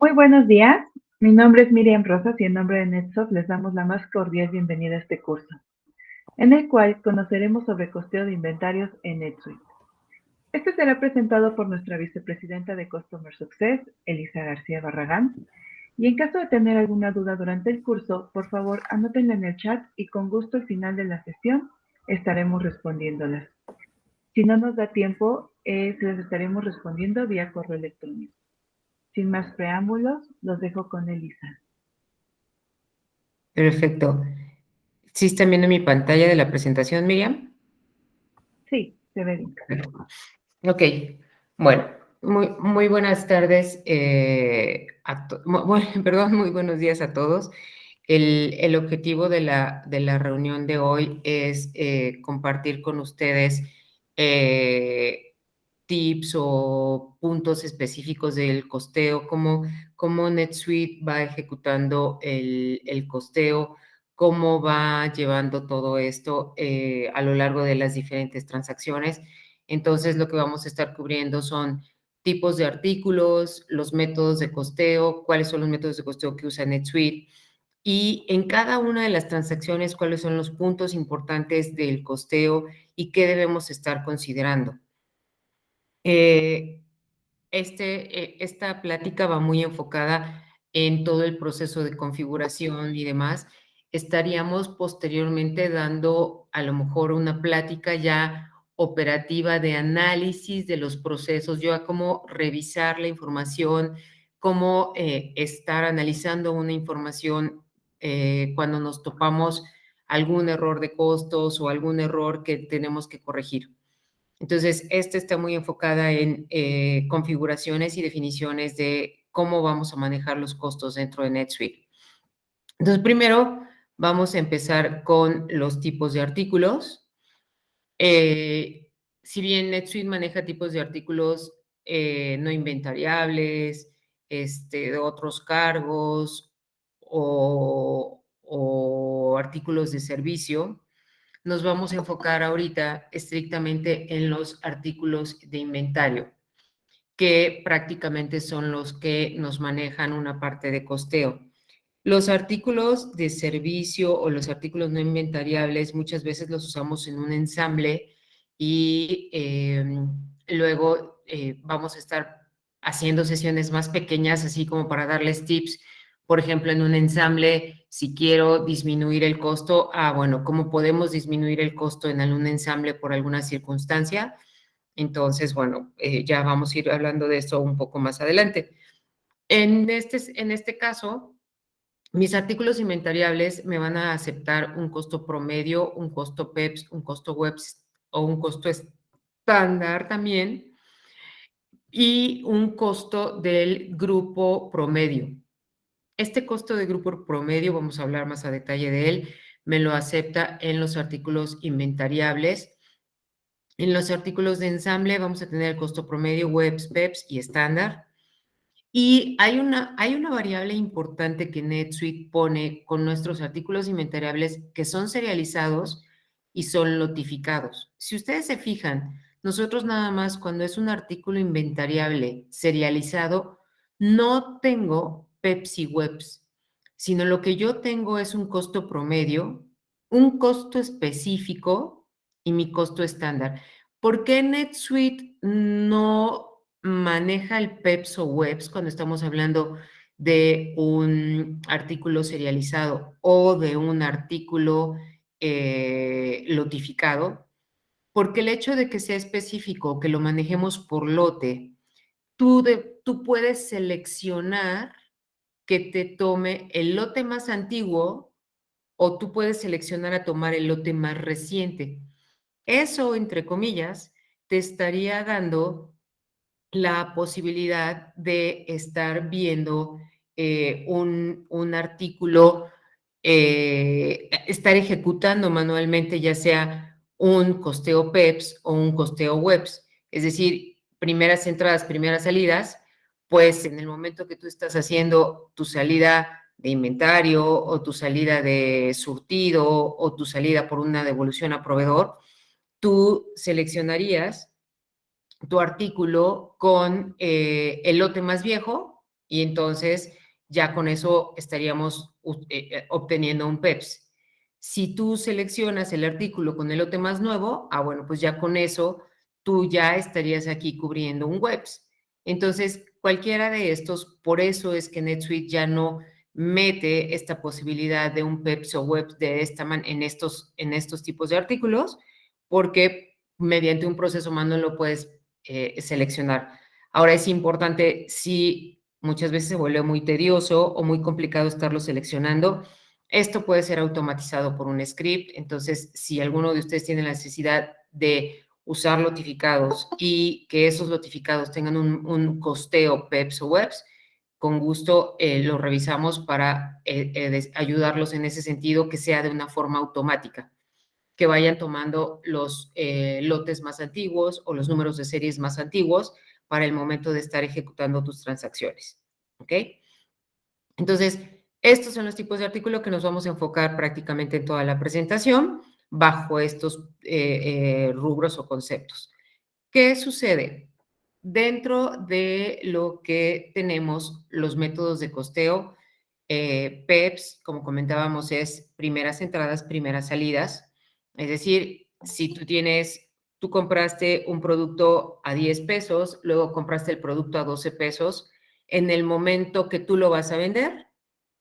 Muy buenos días. Mi nombre es Miriam Rosas y en nombre de NetSoft les damos la más cordial bienvenida a este curso, en el cual conoceremos sobre costeo de inventarios en NetSuite. Este será presentado por nuestra vicepresidenta de Customer Success, Elisa García Barragán, y en caso de tener alguna duda durante el curso, por favor anótenla en el chat y con gusto al final de la sesión estaremos respondiéndolas. Si no nos da tiempo, se las estaremos respondiendo vía correo electrónico. Sin más preámbulos, los dejo con Elisa. Perfecto. ¿Sí están viendo mi pantalla de la presentación, Miriam? Sí, se ve bien. Ok. Bueno, muy buenas tardes, perdón, muy buenos días a todos. El objetivo de la reunión de hoy es compartir con ustedes eh, tips o puntos específicos del costeo, cómo NetSuite va ejecutando el costeo, cómo va llevando todo esto a lo largo de las diferentes transacciones. Entonces, lo que vamos a estar cubriendo son tipos de artículos, los métodos de costeo, cuáles son los métodos de costeo que usa NetSuite y en cada una de las transacciones cuáles son los puntos importantes del costeo y qué debemos estar considerando. Esta plática va muy enfocada en todo el proceso de configuración y demás. Estaríamos posteriormente dando a lo mejor una plática ya operativa de análisis de los procesos, yo a cómo revisar la información, cómo estar analizando una información cuando nos topamos algún error de costos o algún error que tenemos que corregir. Entonces, esta está muy enfocada en configuraciones y definiciones de cómo vamos a manejar los costos dentro de NetSuite. Entonces, primero vamos a empezar con los tipos de artículos. Si bien NetSuite maneja tipos de artículos no inventariables, de otros cargos o artículos de servicio, nos vamos a enfocar ahorita estrictamente en los artículos de inventario, que prácticamente son los que nos manejan una parte de costeo. Los artículos de servicio o los artículos no inventariables muchas veces los usamos en un ensamble y luego vamos a estar haciendo sesiones más pequeñas, así como para darles tips. Por ejemplo, en un ensamble, si quiero disminuir el costo, bueno, ¿cómo podemos disminuir el costo en algún ensamble por alguna circunstancia? Entonces, bueno, ya vamos a ir hablando de eso un poco más adelante. En este caso, mis artículos inventariables me van a aceptar un costo promedio, un costo PEPS, un costo WEBS o un costo estándar también y un costo del grupo promedio. Este costo de grupo promedio, vamos a hablar más a detalle de él, me lo acepta en los artículos inventariables. En los artículos de ensamble vamos a tener el costo promedio, WEBS, PEPS y estándar. Y hay una variable importante que NetSuite pone con nuestros artículos inventariables que son serializados y son notificados. Si ustedes se fijan, nosotros nada más cuando es un artículo inventariable serializado, no tengo Pepsi Webs, sino lo que yo tengo es un costo promedio, un costo específico y mi costo estándar. ¿Por qué NetSuite no maneja el PEPS o WEBS cuando estamos hablando de un artículo serializado o de un artículo lotificado? Porque el hecho de que sea específico, que lo manejemos por lote, tú puedes seleccionar que te tome el lote más antiguo o tú puedes seleccionar a tomar el lote más reciente. Eso, entre comillas, te estaría dando la posibilidad de estar viendo un artículo, estar ejecutando manualmente ya sea un costeo PEPS o un costeo WEBS, es decir, primeras entradas, primeras salidas, pues en el momento que tú estás haciendo tu salida de inventario o tu salida de surtido o tu salida por una devolución a proveedor, tú seleccionarías tu artículo con el lote más viejo y entonces ya con eso estaríamos obteniendo un PEPS. Si tú seleccionas el artículo con el lote más nuevo, bueno, pues ya con eso tú ya estarías aquí cubriendo un WEPS. Entonces, cualquiera de estos, por eso es que NetSuite ya no mete esta posibilidad de un PEPS o WEPS de en estos tipos de artículos, porque mediante un proceso manual lo puedes seleccionar. Ahora es importante, si muchas veces se vuelve muy tedioso o muy complicado estarlo seleccionando, esto puede ser automatizado por un script. Entonces, si alguno de ustedes tiene la necesidad de usar notificados y que esos notificados tengan un costeo PEPS o WEPS, con gusto lo revisamos para ayudarlos en ese sentido, que sea de una forma automática, que vayan tomando los lotes más antiguos o los números de series más antiguos para el momento de estar ejecutando tus transacciones. ¿Ok? Entonces, estos son los tipos de artículo que nos vamos a enfocar prácticamente en toda la presentación bajo estos rubros o conceptos. ¿Qué sucede? Dentro de lo que tenemos los métodos de costeo, PEPS, como comentábamos, es primeras entradas, primeras salidas. Es decir, si tú compraste un producto a 10 pesos, luego compraste el producto a 12 pesos, en el momento que tú lo vas a vender,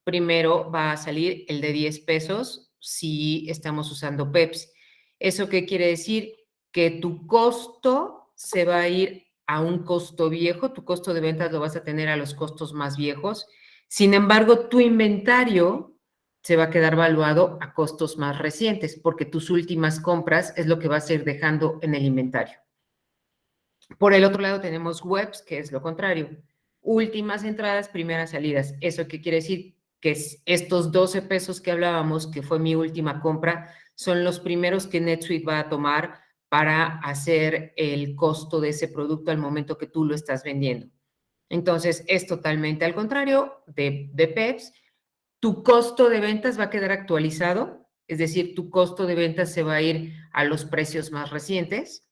primero va a salir el de 10 pesos si estamos usando PEPS. ¿Eso qué quiere decir? Que tu costo se va a ir a un costo viejo, tu costo de ventas lo vas a tener a los costos más viejos. Sin embargo, tu inventario se va a quedar valuado a costos más recientes, porque tus últimas compras es lo que vas a ir dejando en el inventario. Por el otro lado tenemos webs, que es lo contrario. Últimas entradas, primeras salidas. ¿Eso qué quiere decir? Que estos 12 pesos que hablábamos, que fue mi última compra, son los primeros que NetSuite va a tomar para hacer el costo de ese producto al momento que tú lo estás vendiendo. Entonces, es totalmente al contrario de PEPS. Tu costo de ventas va a quedar actualizado, es decir, tu costo de ventas se va a ir a los precios más recientes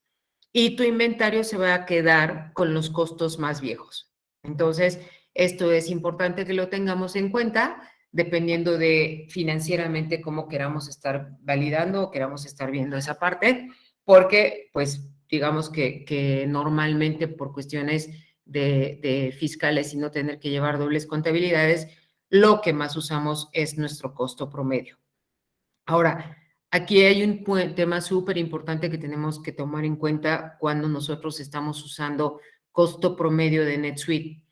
y tu inventario se va a quedar con los costos más viejos. Entonces, esto es importante que lo tengamos en cuenta dependiendo de financieramente cómo queramos estar validando o queramos estar viendo esa parte, porque pues digamos que normalmente por cuestiones de fiscales y no tener que llevar dobles contabilidades, lo que más usamos es nuestro costo promedio. Ahora, aquí hay un tema súper importante que tenemos que tomar en cuenta cuando nosotros estamos usando costo promedio de NetSuite.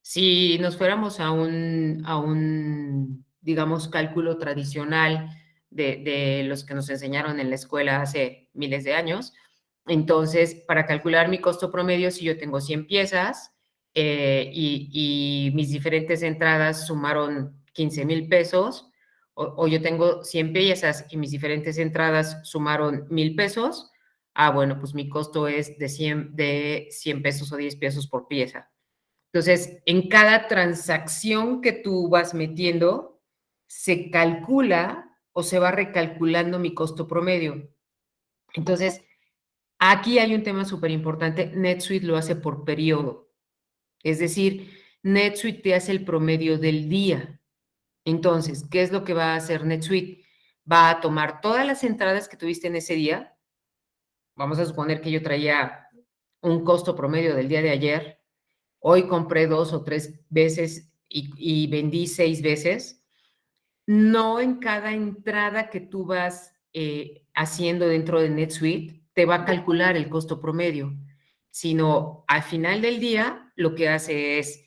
Si nos fuéramos a un digamos, cálculo tradicional de los que nos enseñaron en la escuela hace miles de años, entonces, para calcular mi costo promedio, si yo tengo 100 piezas y mis diferentes entradas sumaron 15,000 pesos, o yo tengo 100 piezas y mis diferentes entradas sumaron 1,000 pesos, bueno, pues mi costo es de 100 pesos o 10 pesos por pieza. Entonces, en cada transacción que tú vas metiendo, se calcula o se va recalculando mi costo promedio. Entonces, aquí hay un tema súper importante. NetSuite lo hace por periodo. Es decir, NetSuite te hace el promedio del día. Entonces, ¿qué es lo que va a hacer NetSuite? Va a tomar todas las entradas que tuviste en ese día. Vamos a suponer que yo traía un costo promedio del día de ayer. Hoy compré 2 o 3 veces y vendí 6 veces. No en cada entrada que tú vas haciendo dentro de NetSuite te va a calcular el costo promedio, sino al final del día lo que hace es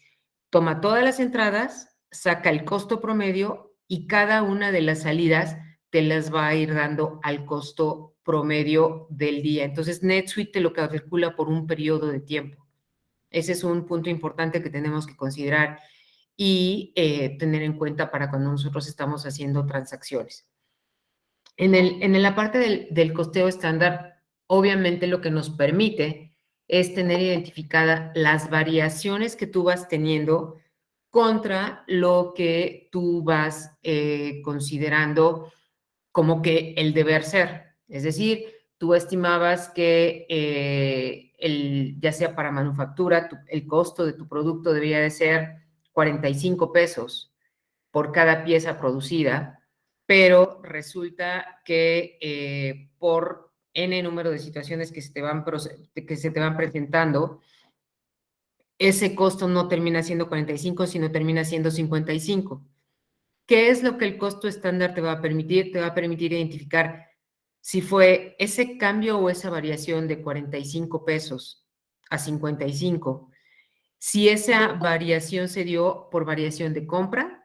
toma todas las entradas, saca el costo promedio y cada una de las salidas te las va a ir dando al costo promedio del día. Entonces NetSuite te lo calcula por un periodo de tiempo. Ese es un punto importante que tenemos que considerar y tener en cuenta para cuando nosotros estamos haciendo transacciones. En la parte del costeo estándar, obviamente lo que nos permite es tener identificada las variaciones que tú vas teniendo contra lo que tú vas considerando como que el deber ser. Es decir, tú estimabas que ya sea para manufactura, el costo de tu producto debía de ser 45 pesos por cada pieza producida, pero resulta que por N número de situaciones que se te van presentando, ese costo no termina siendo 45, sino termina siendo 55. ¿Qué es lo que el costo estándar te va a permitir? Te va a permitir identificar si fue ese cambio o esa variación de 45 pesos a 55, si esa variación se dio por variación de compra,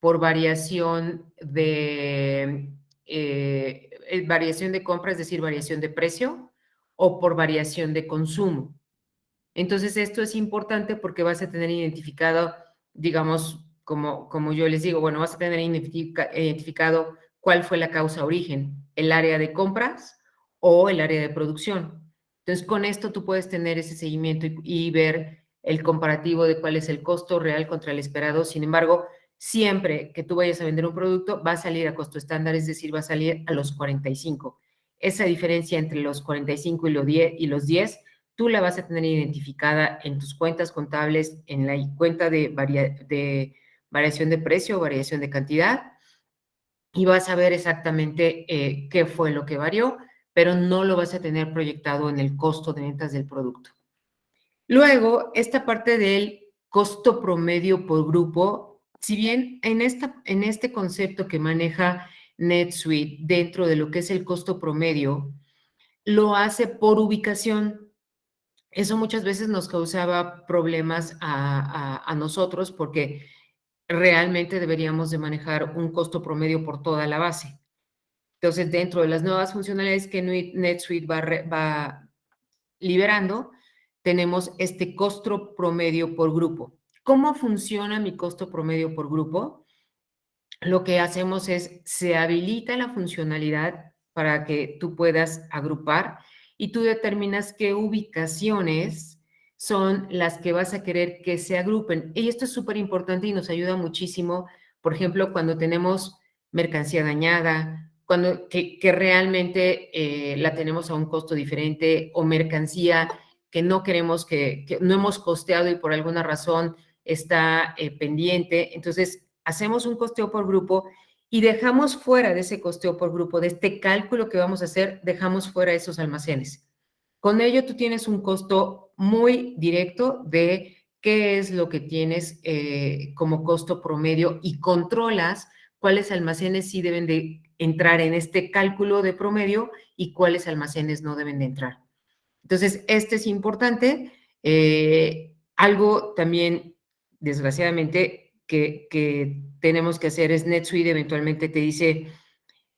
por variación de compra, es decir, variación de precio, o por variación de consumo. Entonces, esto es importante porque vas a tener identificado, digamos, como yo les digo, bueno, vas a tener identificado cuál fue la causa origen, el área de compras o el área de producción. Entonces, con esto tú puedes tener ese seguimiento y ver el comparativo de cuál es el costo real contra el esperado. Sin embargo, siempre que tú vayas a vender un producto, va a salir a costo estándar, es decir, va a salir a los 45. Esa diferencia entre los 45 y los 10 tú la vas a tener identificada en tus cuentas contables, en la cuenta de variación de precio o variación de cantidad, y vas a ver exactamente qué fue lo que varió, pero no lo vas a tener proyectado en el costo de ventas del producto. Luego, esta parte del costo promedio por grupo, si bien en este concepto que maneja NetSuite dentro de lo que es el costo promedio, lo hace por ubicación. Eso muchas veces nos causaba problemas a nosotros porque realmente deberíamos de manejar un costo promedio por toda la base. Entonces, dentro de las nuevas funcionalidades que NetSuite va liberando, tenemos este costo promedio por grupo. ¿Cómo funciona mi costo promedio por grupo? Lo que hacemos es, se habilita la funcionalidad para que tú puedas agrupar y tú determinas qué ubicaciones son las que vas a querer que se agrupen. Y esto es súper importante y nos ayuda muchísimo, por ejemplo, cuando tenemos mercancía dañada, que realmente la tenemos a un costo diferente, o mercancía que no queremos, que no hemos costeado y por alguna razón está pendiente. Entonces, hacemos un costeo por grupo y dejamos fuera de ese costeo por grupo, de este cálculo que vamos a hacer, dejamos fuera esos almacenes. Con ello tú tienes un costo muy directo de qué es lo que tienes como costo promedio y controlas cuáles almacenes sí deben de entrar en este cálculo de promedio y cuáles almacenes no deben de entrar. Entonces, este es importante. Algo también, desgraciadamente, que tenemos que hacer es NetSuite eventualmente te dice,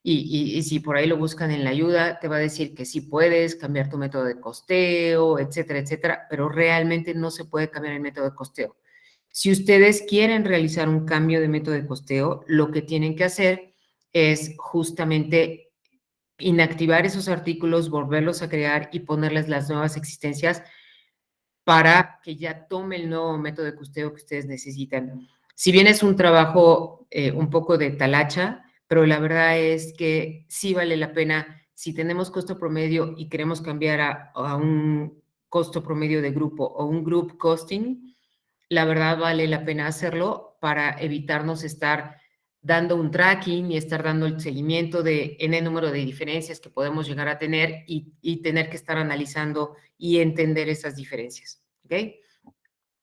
y si por ahí lo buscan en la ayuda, te va a decir que sí puedes cambiar tu método de costeo, etcétera, etcétera, pero realmente no se puede cambiar el método de costeo. Si ustedes quieren realizar un cambio de método de costeo, lo que tienen que hacer es justamente inactivar esos artículos, volverlos a crear y ponerles las nuevas existencias para que ya tome el nuevo método de costeo que ustedes necesitan. Si bien es un trabajo un poco de talacha, pero la verdad es que sí vale la pena. Si tenemos costo promedio y queremos cambiar a un costo promedio de grupo o un group costing, la verdad vale la pena hacerlo para evitarnos estar dando un tracking y estar dando el seguimiento de N número de diferencias que podemos llegar a tener y tener que estar analizando y entender esas diferencias. ¿Ok?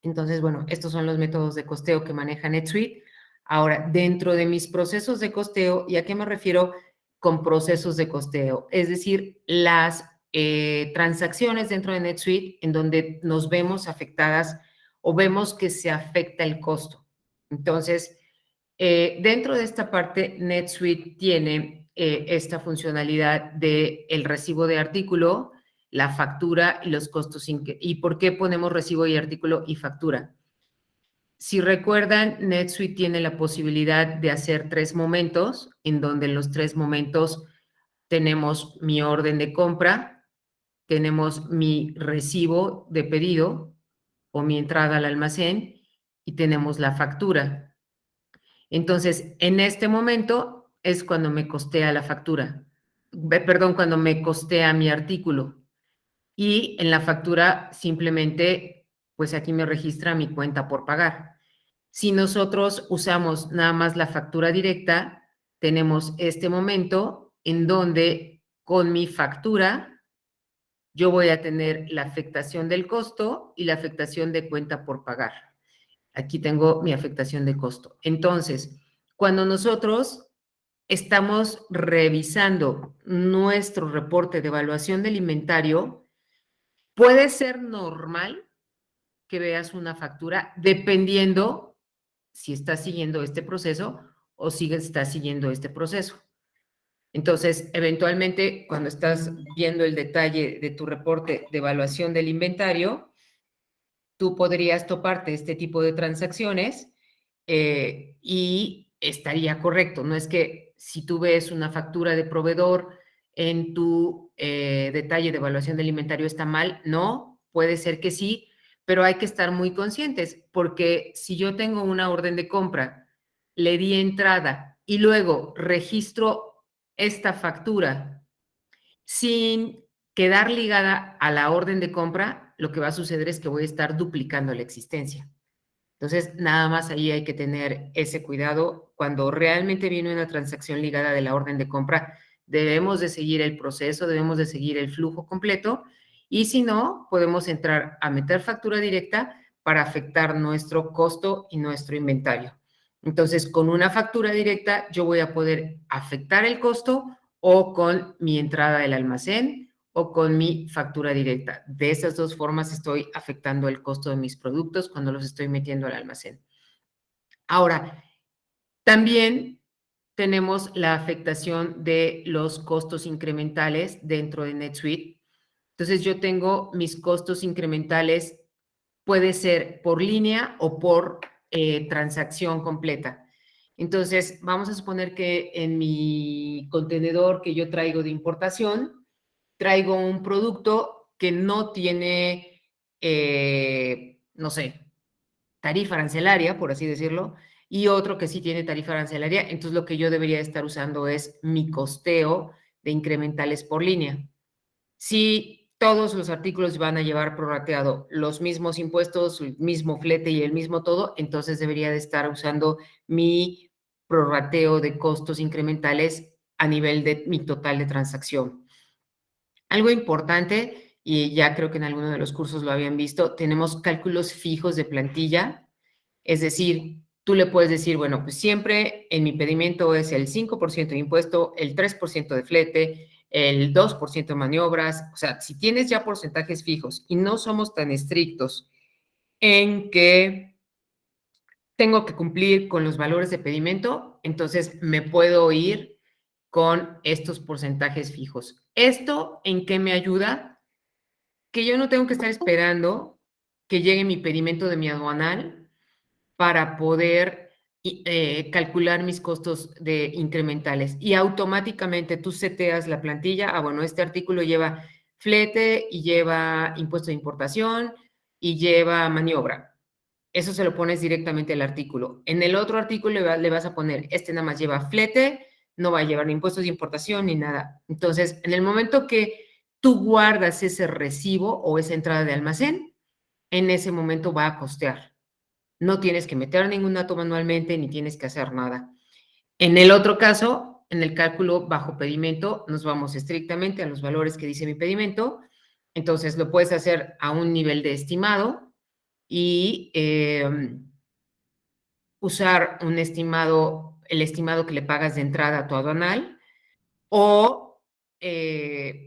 Entonces, bueno, estos son los métodos de costeo que maneja NetSuite. Ahora, dentro de mis procesos de costeo, ¿y a qué me refiero con procesos de costeo? Es decir, las transacciones dentro de NetSuite en donde nos vemos afectadas o vemos que se afecta el costo. Entonces, dentro de esta parte, NetSuite tiene esta funcionalidad de el recibo de artículo, la factura y los costos. ¿Y por qué ponemos recibo y artículo y factura? Si recuerdan, NetSuite tiene la posibilidad de hacer 3 momentos, en donde en los 3 momentos tenemos mi orden de compra, tenemos mi recibo de pedido o mi entrada al almacén y tenemos la factura. Entonces, en este momento es cuando me costea la factura, perdón, cuando me costea mi artículo. Y en la factura simplemente, pues aquí me registra mi cuenta por pagar. Si nosotros usamos nada más la factura directa, tenemos este momento en donde con mi factura yo voy a tener la afectación del costo y la afectación de cuenta por pagar. Aquí tengo mi afectación de costo. Entonces, cuando nosotros estamos revisando nuestro reporte de evaluación del inventario, puede ser normal que veas una factura dependiendo si estás siguiendo este proceso o si estás siguiendo este proceso. Entonces, eventualmente, cuando estás viendo el detalle de tu reporte de evaluación del inventario, tú podrías toparte este tipo de transacciones y estaría correcto. No es que si tú ves una factura de proveedor en tu detalle de evaluación del inventario está mal, no, puede ser que sí, pero hay que estar muy conscientes porque si yo tengo una orden de compra, le di entrada y luego registro esta factura sin quedar ligada a la orden de compra, lo que va a suceder es que voy a estar duplicando la existencia. Entonces, nada más ahí hay que tener ese cuidado. Cuando realmente viene una transacción ligada de la orden de compra, debemos de seguir el proceso, debemos de seguir el flujo completo y si no, podemos entrar a meter factura directa para afectar nuestro costo y nuestro inventario. Entonces, con una factura directa, yo voy a poder afectar el costo o con mi entrada del almacén o con mi factura directa. De esas dos formas estoy afectando el costo de mis productos cuando los estoy metiendo al almacén. Ahora, también tenemos la afectación de los costos incrementales dentro de NetSuite. Entonces, yo tengo mis costos incrementales, puede ser por línea o por transacción completa. Entonces, vamos a suponer que en mi contenedor que yo traigo de importación, traigo un producto que no tiene, no sé, tarifa arancelaria, por así decirlo, y otro que sí tiene tarifa arancelaria. Entonces, lo que yo debería estar usando es mi costeo de incrementales por línea. Si todos los artículos van a llevar prorrateado los mismos impuestos, el mismo flete y el mismo todo, entonces debería de estar usando mi prorrateo de costos incrementales a nivel de mi total de transacción. Algo importante, y ya creo que en alguno de los cursos lo habían visto, tenemos cálculos fijos de plantilla, es decir, tú le puedes decir, bueno, pues siempre en mi pedimento es el 5% de impuesto, el 3% de flete, el 2% de maniobras, o sea, si tienes ya porcentajes fijos y no somos tan estrictos en que tengo que cumplir con los valores de pedimento, entonces me puedo ir con estos porcentajes fijos. ¿Esto en qué me ayuda? Que yo no tengo que estar esperando que llegue mi pedimento de mi aduanal para poder calcular mis costos de incrementales y automáticamente tú seteas la plantilla. Ah, bueno, este artículo lleva flete y lleva impuesto de importación y lleva maniobra. Eso se lo pones directamente al artículo. En el otro artículo le vas a poner, este nada más lleva flete, no va a llevar ni impuestos de importación ni nada. Entonces, en el momento que tú guardas ese recibo o esa entrada de almacén, en ese momento va a costear. No tienes que meter ningún dato manualmente ni tienes que hacer nada. En el otro caso, en el cálculo bajo pedimento, nos vamos estrictamente a los valores que dice mi pedimento. Entonces, lo puedes hacer a un nivel de estimado y usar un estimado, el estimado que le pagas de entrada a tu aduanal o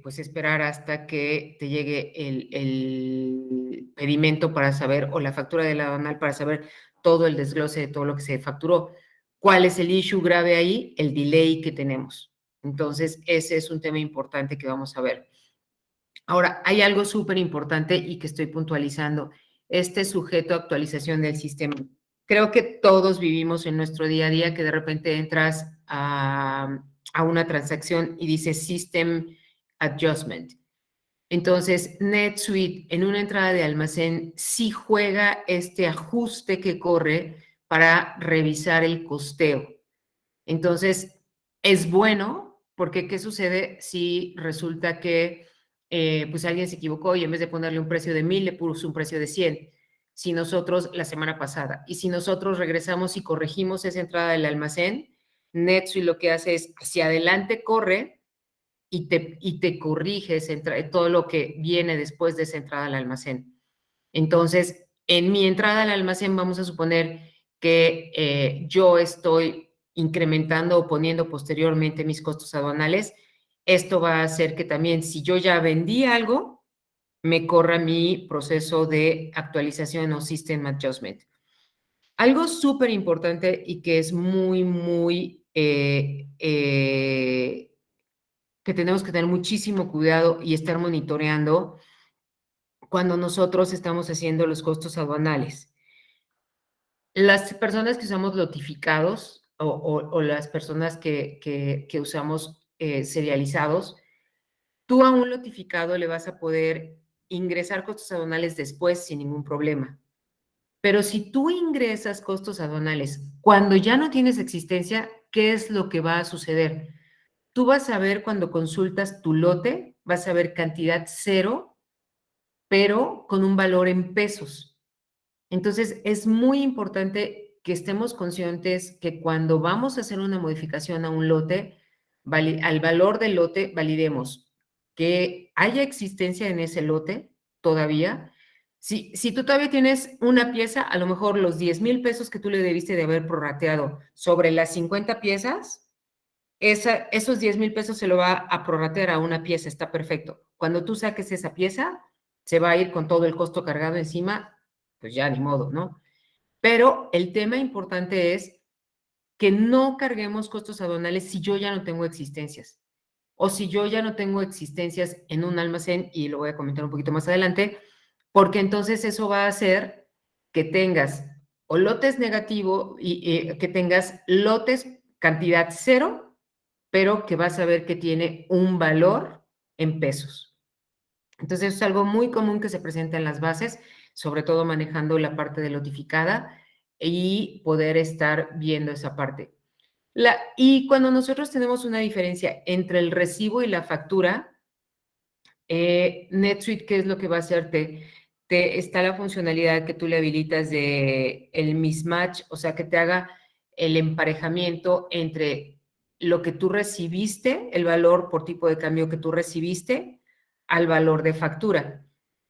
pues esperar hasta que te llegue el pedimento para saber, o la factura de la aduanal para saber todo el desglose de todo lo que se facturó. ¿Cuál es el issue grave ahí? El delay que tenemos. Entonces, ese es un tema importante que vamos a ver. Ahora, hay algo súper importante y que estoy puntualizando. Este sujeto a actualización del sistema. Creo que todos vivimos en nuestro día a día que de repente entras a una transacción y dice System Adjustment. Entonces, NetSuite en una entrada de almacén sí juega este ajuste que corre para revisar el costeo. Entonces, es bueno porque ¿qué sucede si resulta que pues alguien se equivocó y en vez de ponerle un precio de 1,000 le puso un precio de 100? si nosotros la semana pasada, y si nosotros regresamos y corregimos esa entrada del almacén, NetSuite lo que hace es hacia adelante corre y te corrige todo lo que viene después de esa entrada al almacén. Entonces, en mi entrada al almacén vamos a suponer que yo estoy incrementando o poniendo posteriormente mis costos aduanales. Esto va a hacer que también, si yo ya vendí algo, me corra mi proceso de actualización o System Adjustment. Algo súper importante y que es muy, que tenemos que tener muchísimo cuidado y estar monitoreando cuando nosotros estamos haciendo los costos aduanales. Las personas que usamos notificados o las personas que usamos serializados, tú a un notificado le vas a poder ingresar costos aduanales después sin ningún problema. Pero si tú ingresas costos aduanales cuando ya no tienes existencia, ¿qué es lo que va a suceder? Tú vas a ver cuando consultas tu lote, vas a ver cantidad cero, pero con un valor en pesos. Entonces, es muy importante que estemos conscientes que cuando vamos a hacer una modificación a un lote, al valor del lote, validemos que haya existencia en ese lote todavía. Si tú todavía tienes una pieza, a lo mejor los 10,000 pesos que tú le debiste de haber prorrateado sobre las 50 piezas, esos 10,000 pesos se lo va a prorratear a una pieza, está perfecto. Cuando tú saques esa pieza, se va a ir con todo el costo cargado encima, pues ya ni modo, ¿no? Pero el tema importante es que no carguemos costos aduanales si yo ya no tengo existencias o si yo ya no tengo existencias en un almacén, y lo voy a comentar un poquito más adelante, porque entonces eso va a hacer que tengas o lotes negativo y que tengas lotes cantidad cero, pero que vas a ver que tiene un valor en pesos. Entonces, es algo muy común que se presenta en las bases, sobre todo manejando la parte de lotificada y poder estar viendo esa parte. Y cuando nosotros tenemos una diferencia entre el recibo y la factura, NetSuite, ¿qué es lo que va a hacer? Está la funcionalidad que tú le habilitas de el mismatch, o sea, que te haga el emparejamiento entre lo que tú recibiste, el valor por tipo de cambio que tú recibiste, al valor de factura.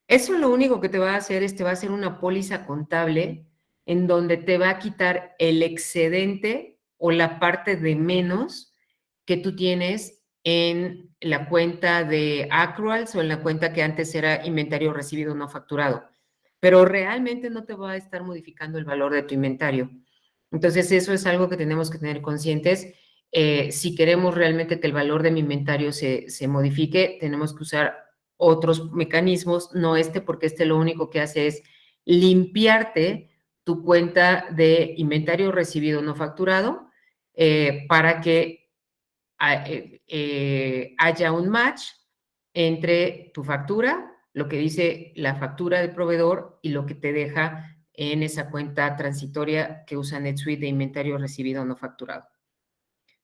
Eso lo único que te va a hacer es te va a hacer una póliza contable en donde te va a quitar el excedente o la parte de menos que tú tienes en la cuenta de accruals o en la cuenta que antes era inventario recibido no facturado. Pero realmente no te va a estar modificando el valor de tu inventario. Entonces, eso es algo que tenemos que tener conscientes. Si queremos realmente que el valor de mi inventario se modifique, tenemos que usar otros mecanismos, no este, porque este lo único que hace es limpiarte tu cuenta de inventario recibido no facturado para que haya un match entre tu factura, lo que dice la factura del proveedor y lo que te deja en esa cuenta transitoria que usa NetSuite de inventario recibido no facturado.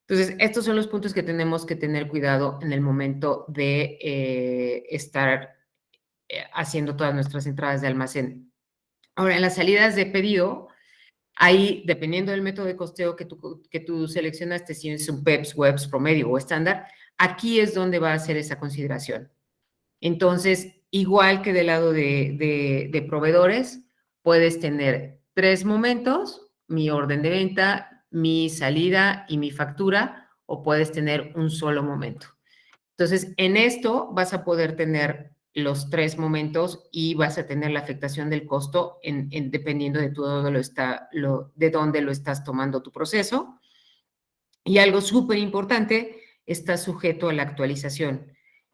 Entonces, estos son los puntos que tenemos que tener cuidado en el momento de estar haciendo todas nuestras entradas de almacén. Ahora, en las salidas de pedido, ahí, dependiendo del método de costeo que tú seleccionaste, si es un PEPS, WEBS, promedio o estándar, aquí es donde va a hacer esa consideración. Entonces, igual que del lado de proveedores, puedes tener 3 momentos, mi orden de venta, mi salida y mi factura, o puedes tener un solo momento. Entonces, en esto vas a poder tener los 3 momentos y vas a tener la afectación del costo dependiendo de de dónde lo estás tomando tu proceso. Y algo súper importante, está sujeto a la actualización.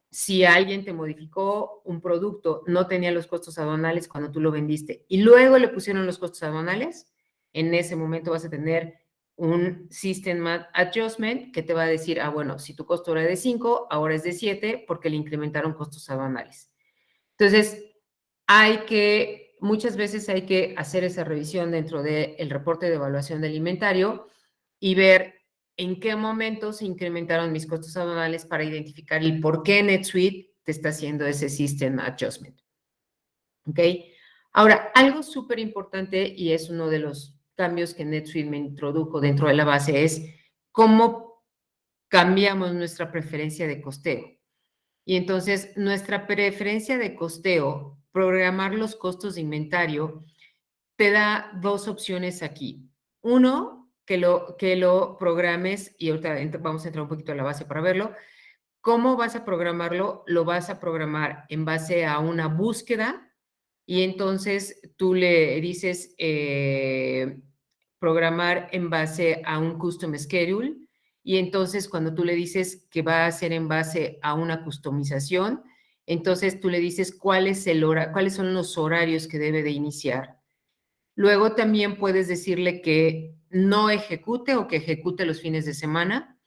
Si alguien te modificó un producto, no tenía los costos aduanales cuando tú lo vendiste y luego le pusieron los costos aduanales, en ese momento vas a tener un System Adjustment que te va a decir, bueno, si tu costo era de 5, ahora es de 7 porque le incrementaron costos aduanales. Entonces, muchas veces hay que hacer esa revisión dentro del reporte de evaluación del inventario y ver en qué momento se incrementaron mis costos aduanales para identificar el por qué NetSuite te está haciendo ese System Adjustment. ¿Ok? Ahora, algo súper importante, y es uno de los cambios que NetSuite me introdujo dentro de la base, es cómo cambiamos nuestra preferencia de costeo. Y entonces, nuestra preferencia de costeo, programar los costos de inventario, te da dos opciones aquí. Uno, que lo programes, y ahorita vamos a entrar un poquito a la base para verlo. ¿Cómo vas a programarlo? Lo vas a programar en base a una búsqueda y entonces tú le dices programar en base a un custom schedule y entonces cuando tú le dices que va a ser en base a una customización, entonces tú le dices cuáles son los horarios que debe de iniciar. Luego también puedes decirle que no ejecute o que ejecute los fines de semana.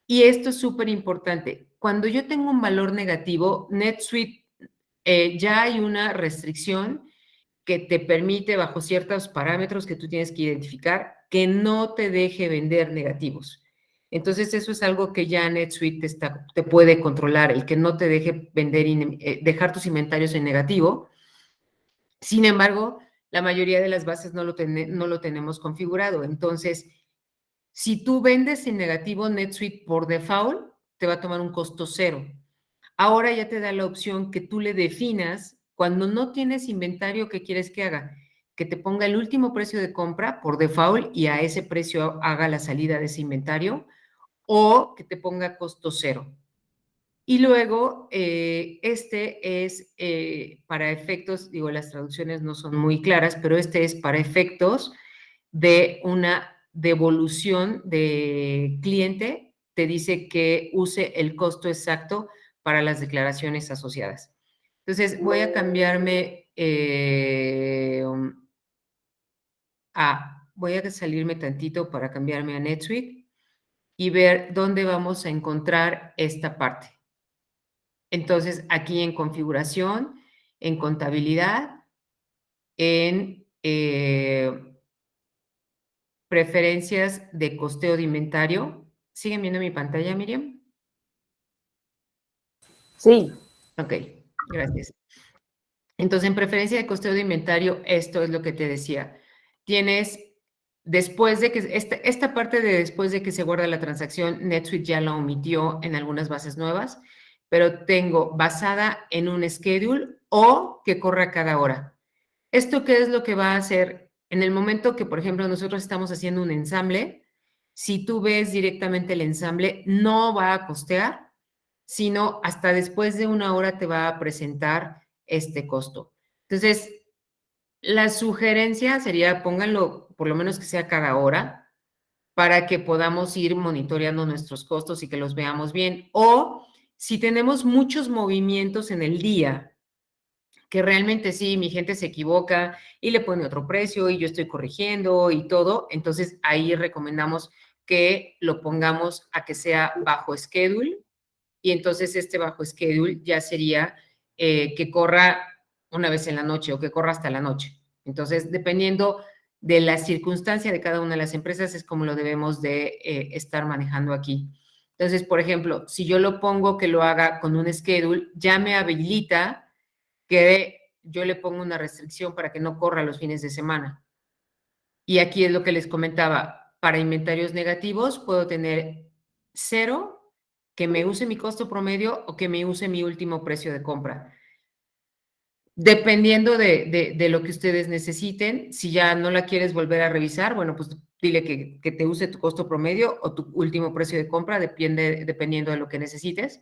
Y esto es súper importante. Cuando yo tengo un valor negativo, NetSuite ya hay una restricción que te permite, bajo ciertos parámetros que tú tienes que identificar, que no te deje vender negativos. Entonces, eso es algo que ya NetSuite te puede controlar, el que no te deje dejar tus inventarios en negativo. Sin embargo, la mayoría de las bases no lo tenemos configurado. Entonces, si tú vendes en negativo, NetSuite por default te va a tomar un costo cero. Ahora ya te da la opción que tú le definas cuando no tienes inventario, ¿qué quieres que haga? Que te ponga el último precio de compra por default y a ese precio haga la salida de ese inventario o que te ponga costo cero. Y luego, este es para efectos, digo, las traducciones no son muy claras, pero este es para efectos de una devolución de cliente, te dice que use el costo exacto para las declaraciones asociadas. Entonces, voy a cambiarme voy a salirme tantito para cambiarme a NetSuite y ver dónde vamos a encontrar esta parte. Entonces, aquí en configuración, en contabilidad, en preferencias de costeo de inventario. ¿Siguen viendo mi pantalla, Miriam? Sí. Ok, gracias. Entonces, en preferencia de costeo de inventario, esto es lo que te decía. Tienes, después de que, esta parte de después de que se guarda la transacción, NetSuite ya la omitió en algunas bases nuevas, pero tengo basada en un schedule o que corra cada hora. ¿Esto qué es lo que va a hacer? En el momento que, por ejemplo, nosotros estamos haciendo un ensamble, si tú ves directamente el ensamble, no va a costear, sino hasta después de una hora te va a presentar este costo. Entonces, la sugerencia sería pónganlo por lo menos que sea cada hora para que podamos ir monitoreando nuestros costos y que los veamos bien. O si tenemos muchos movimientos en el día, que realmente sí, mi gente se equivoca y le pone otro precio y yo estoy corrigiendo y todo, entonces ahí recomendamos que lo pongamos a que sea bajo schedule y entonces este bajo schedule ya sería que corra una vez en la noche o que corra hasta la noche. Entonces, dependiendo de la circunstancia de cada una de las empresas, es como lo debemos de estar manejando aquí. Entonces, por ejemplo, si yo lo pongo que lo haga con un schedule, ya me habilita que yo le pongo una restricción para que no corra los fines de semana. Y aquí es lo que les comentaba, para inventarios negativos puedo tener 0, que me use mi costo promedio o que me use mi último precio de compra. Dependiendo de lo que ustedes necesiten, si ya no la quieres volver a revisar, bueno, pues dile que te use tu costo promedio o tu último precio de compra, dependiendo de lo que necesites.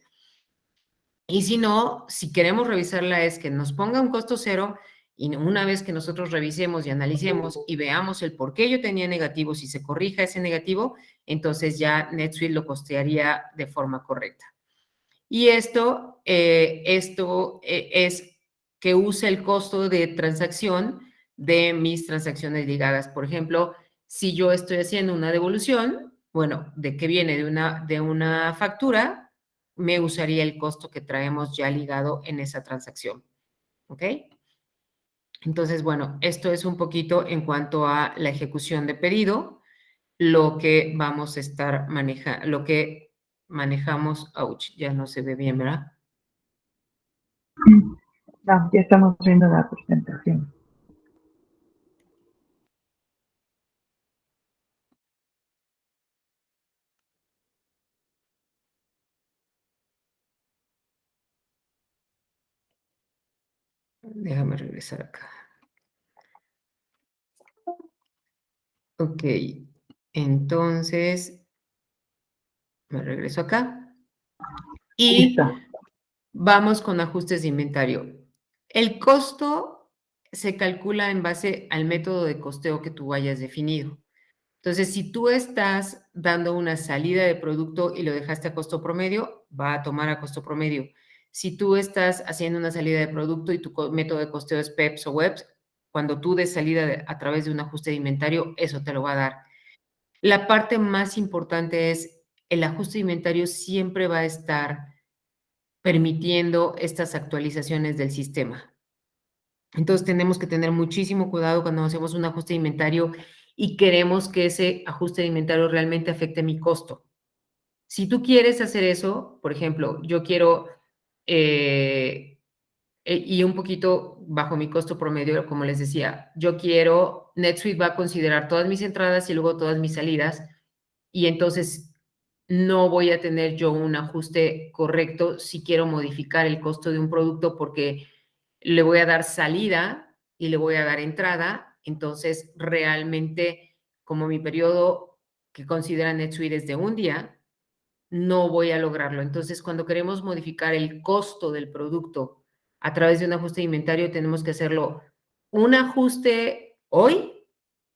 Y si no, si queremos revisarla es que nos ponga un costo cero y una vez que nosotros revisemos y analicemos y veamos el por qué yo tenía negativo, si se corrija ese negativo, entonces ya NetSuite lo costearía de forma correcta. Y esto es que use el costo de transacción de mis transacciones ligadas. Por ejemplo, si yo estoy haciendo una devolución, bueno, de que viene de una factura, me usaría el costo que traemos ya ligado en esa transacción. ¿Ok? Entonces, bueno, esto es un poquito en cuanto a la ejecución de pedido, lo que vamos a estar manejando, lo que manejamos. Ouch, ya no se ve bien, ¿verdad? No, ya estamos viendo la presentación. Déjame regresar acá. Ok, entonces me regreso acá y Listo. vamos con ajustes de inventario. El costo se calcula en base al método de costeo que tú hayas definido. Entonces, si tú estás dando una salida de producto y lo dejaste a costo promedio, va a tomar a costo promedio. Si tú estás haciendo una salida de producto y tu método de costeo es PEPS o WEBs, cuando tú des salida a través de un ajuste de inventario, eso te lo va a dar. La parte más importante es el ajuste de inventario siempre va a estar permitiendo estas actualizaciones del sistema. Entonces tenemos que tener muchísimo cuidado cuando hacemos un ajuste de inventario y queremos que ese ajuste de inventario realmente afecte mi costo. Si tú quieres hacer eso, por ejemplo, yo quiero, y un poquito bajo mi costo promedio, como les decía, yo quiero, NetSuite va a considerar todas mis entradas y luego todas mis salidas, y entonces no voy a tener yo un ajuste correcto si quiero modificar el costo de un producto porque le voy a dar salida y le voy a dar entrada. Entonces, realmente, como mi periodo que considera NetSuite es de un día, no voy a lograrlo. Entonces, cuando queremos modificar el costo del producto a través de un ajuste de inventario, tenemos que hacerlo un ajuste hoy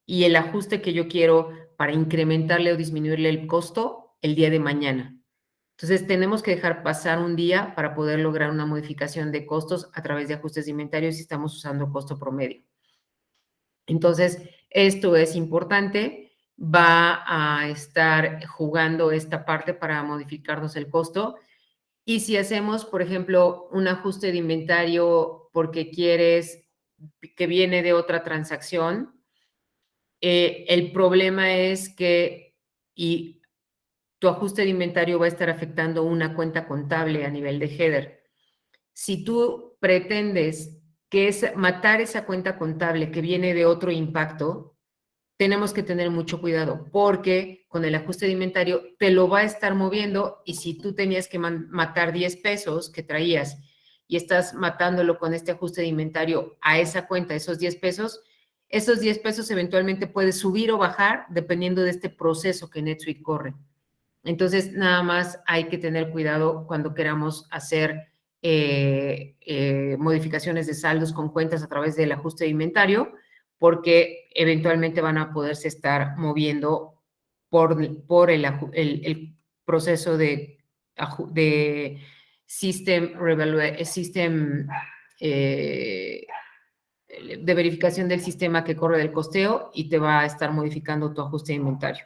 y el ajuste que yo quiero para incrementarle o disminuirle el costo el día de mañana. Entonces, tenemos que dejar pasar un día para poder lograr una modificación de costos a través de ajustes de inventario si estamos usando costo promedio. Entonces, esto es importante. Va a estar jugando esta parte para modificarnos el costo. Y si hacemos, por ejemplo, un ajuste de inventario porque quieres que viene de otra transacción, el problema es que y tu ajuste de inventario va a estar afectando una cuenta contable a nivel de header. Si tú pretendes que es matar esa cuenta contable que viene de otro impacto, tenemos que tener mucho cuidado porque con el ajuste de inventario te lo va a estar moviendo y si tú tenías que matar 10 pesos que traías y estás matándolo con este ajuste de inventario a esa cuenta, esos 10 pesos eventualmente puedes subir o bajar dependiendo de este proceso que NetSuite corre. Entonces, nada más hay que tener cuidado cuando queramos hacer modificaciones de saldos con cuentas a través del ajuste de inventario, porque eventualmente van a poderse estar moviendo por el proceso de system de verificación del sistema que corre del costeo y te va a estar modificando tu ajuste de inventario.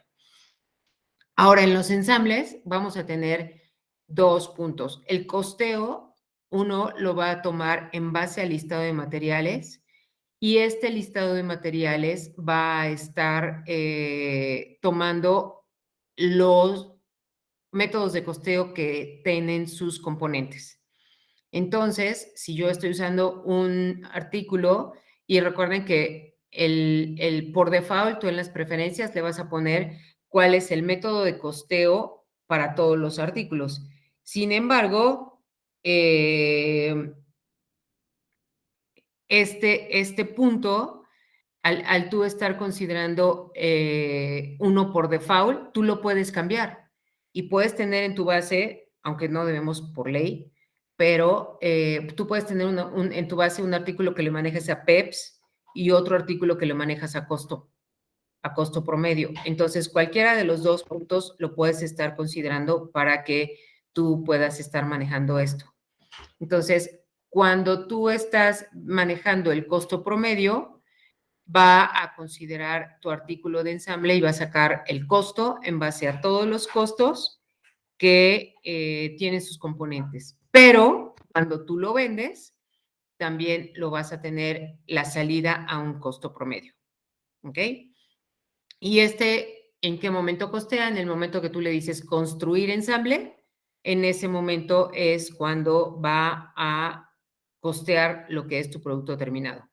Ahora, en los ensambles vamos a tener dos puntos. El costeo, uno lo va a tomar en base al listado de materiales y este listado de materiales va a estar tomando los métodos de costeo que tienen sus componentes. Entonces, si yo estoy usando un artículo, y recuerden que por default tú en las preferencias le vas a poner cuál es el método de costeo para todos los artículos. Sin embargo, este punto, al tú estar considerando uno por default, tú lo puedes cambiar y puedes tener en tu base, aunque no debemos por ley, pero tú puedes tener en tu base un artículo que le manejes a PEPS y otro artículo que le manejas a costo promedio. Entonces, cualquiera de los dos puntos lo puedes estar considerando para que tú puedas estar manejando esto. Entonces, cuando tú estás manejando el costo promedio, va a considerar tu artículo de ensamble y va a sacar el costo en base a todos los costos que tienen sus componentes. Pero cuando tú lo vendes, también lo vas a tener la salida a un costo promedio. ¿Ok? Y ¿en qué momento costea? En el momento que tú le dices construir ensamble, en ese momento es cuando va a costear lo que es tu producto terminado.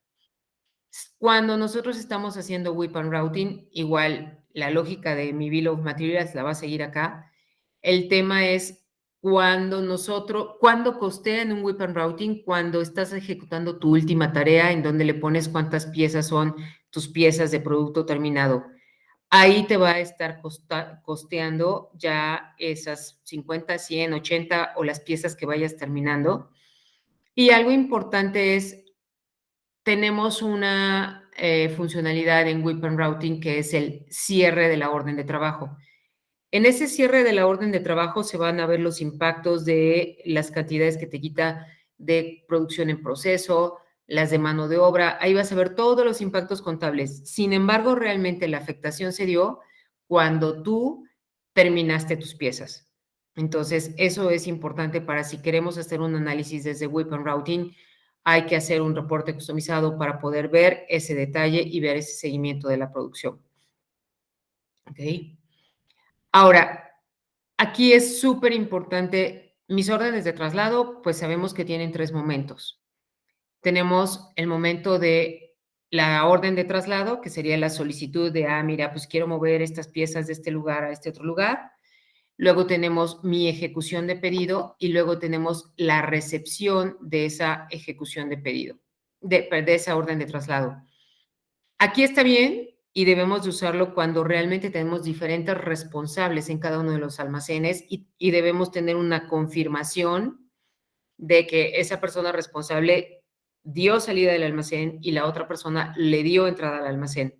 Cuando nosotros estamos haciendo WIP and Routing, igual la lógica de mi Bill of Materials la va a seguir acá. El tema es cuando costea en un WIP and Routing, cuando estás ejecutando tu última tarea, en donde le pones cuántas piezas son tus piezas de producto terminado. Ahí te va a estar costeando ya esas 50, 100, 80 o las piezas que vayas terminando. Y algo importante es, tenemos una funcionalidad en WIP and Routing que es el cierre de la orden de trabajo. En ese cierre de la orden de trabajo se van a ver los impactos de las cantidades que te quita de producción en proceso, las de mano de obra, ahí vas a ver todos los impactos contables. Sin embargo, realmente la afectación se dio cuando tú terminaste tus piezas. Entonces, eso es importante para si queremos hacer un análisis desde WIP and Routing, hay que hacer un reporte customizado para poder ver ese detalle y ver ese seguimiento de la producción. ¿Ok? Ahora, aquí es súper importante, mis órdenes de traslado, pues sabemos que tienen 3 momentos. Tenemos el momento de la orden de traslado, que sería la solicitud de, mira, pues quiero mover estas piezas de este lugar a este otro lugar. Luego tenemos mi ejecución de pedido y luego tenemos la recepción de esa ejecución de pedido, de esa orden de traslado. Aquí está bien y debemos de usarlo cuando realmente tenemos diferentes responsables en cada uno de los almacenes y debemos tener una confirmación de que esa persona responsable dio salida del almacén y la otra persona le dio entrada al almacén.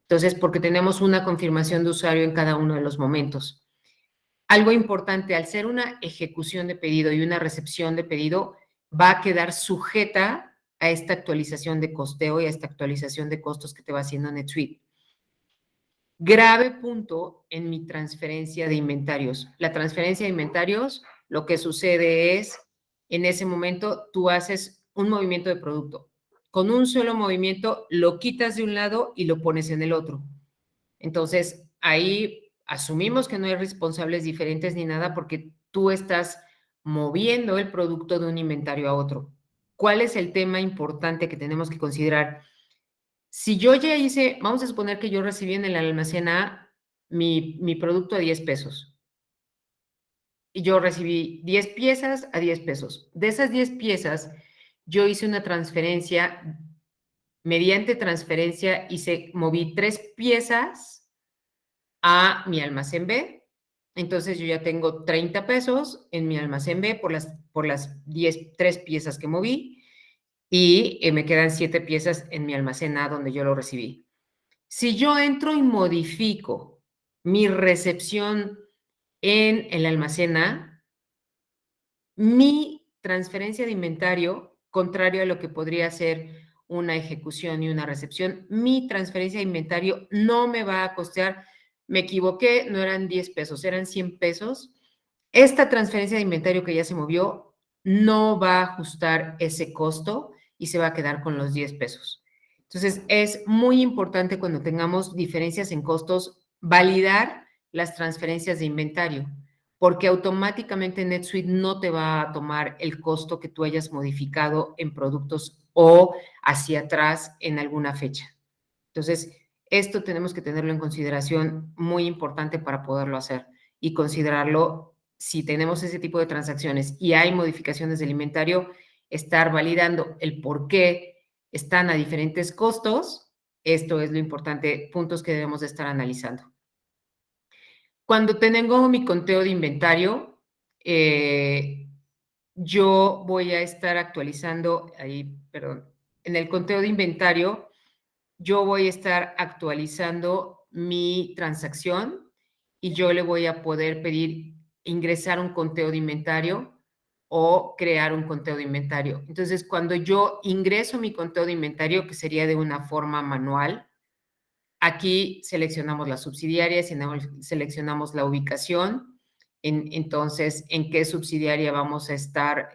Entonces, porque tenemos una confirmación de usuario en cada uno de los momentos. Algo importante, al ser una ejecución de pedido y una recepción de pedido, va a quedar sujeta a esta actualización de costeo y a esta actualización de costos que te va haciendo NetSuite. Grave punto en mi transferencia de inventarios. La transferencia de inventarios, lo que sucede es, en ese momento, tú haces un movimiento de producto. Con un solo movimiento, lo quitas de un lado y lo pones en el otro. Entonces, ahí asumimos que no hay responsables diferentes ni nada porque tú estás moviendo el producto de un inventario a otro. ¿Cuál es el tema importante que tenemos que considerar? Si yo ya hice, vamos a suponer que yo recibí en el almacén A mi producto a 10 pesos y yo recibí 10 piezas a 10 pesos. De esas 10 piezas, yo hice una transferencia, mediante transferencia moví 3 piezas a mi almacén B. Entonces yo ya tengo 30 pesos en mi almacén B por las 3 piezas que moví y me quedan 7 piezas en mi almacén A donde yo lo recibí. Si yo entro y modifico mi recepción en el almacén A, mi transferencia de inventario, contrario a lo que podría ser una ejecución y una recepción, mi transferencia de inventario no me va a costear, me equivoqué, no eran 10 pesos, eran 100 pesos. Esta transferencia de inventario que ya se movió no va a ajustar ese costo y se va a quedar con los 10 pesos. Entonces, es muy importante cuando tengamos diferencias en costos, validar las transferencias de inventario, porque automáticamente NetSuite no te va a tomar el costo que tú hayas modificado en productos o hacia atrás en alguna fecha. Entonces, esto tenemos que tenerlo en consideración, muy importante para poderlo hacer y considerarlo si tenemos ese tipo de transacciones y hay modificaciones del inventario, estar validando el por qué están a diferentes costos. Esto es lo importante, puntos que debemos de estar analizando. Cuando tengo mi conteo de inventario, yo voy a estar actualizando, en el conteo de inventario, yo voy a estar actualizando mi transacción y yo le voy a poder pedir ingresar un conteo de inventario o crear un conteo de inventario. Entonces, cuando yo ingreso mi conteo de inventario, que sería de una forma manual, aquí seleccionamos las subsidiarias, seleccionamos la ubicación, entonces, en qué subsidiaria vamos a estar